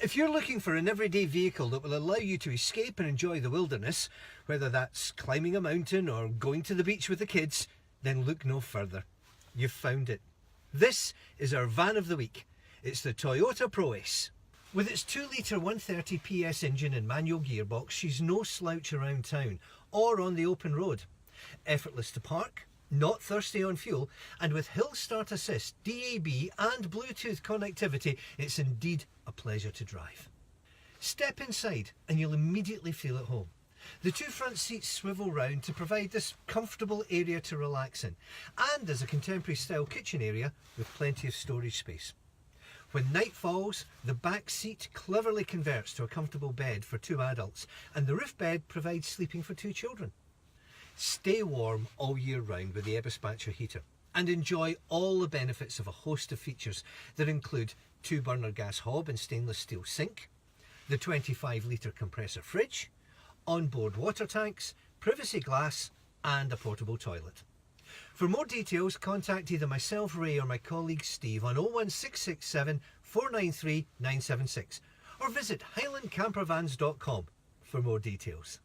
If you're looking for an everyday vehicle that will allow you to escape and enjoy the wilderness, whether that's climbing a mountain or going to the beach with the kids, then look no further. You've found it. This is our van of the week. It's the Toyota Proace. With its 2 litre 130 PS engine and manual gearbox, she's no slouch around town or on the open road. Effortless to park, not thirsty on fuel, and with Hill Start Assist, DAB and Bluetooth connectivity, it's indeed a pleasure to drive. Step inside and you'll immediately feel at home. The 2 front seats swivel round to provide this comfortable area to relax in, and there's a contemporary style kitchen area with plenty of storage space. When night falls, the back seat cleverly converts to a comfortable bed for 2 adults, and the roof bed provides sleeping for 2 children. Stay warm all year round with the Eberspacher Heater and enjoy all the benefits of a host of features that include 2-burner gas hob and stainless steel sink, the 25 litre compressor fridge, onboard water tanks, privacy glass and a portable toilet. For more details, contact either myself, Ray, or my colleague Steve on 01667 493 976 or visit highlandcampervans.com for more details.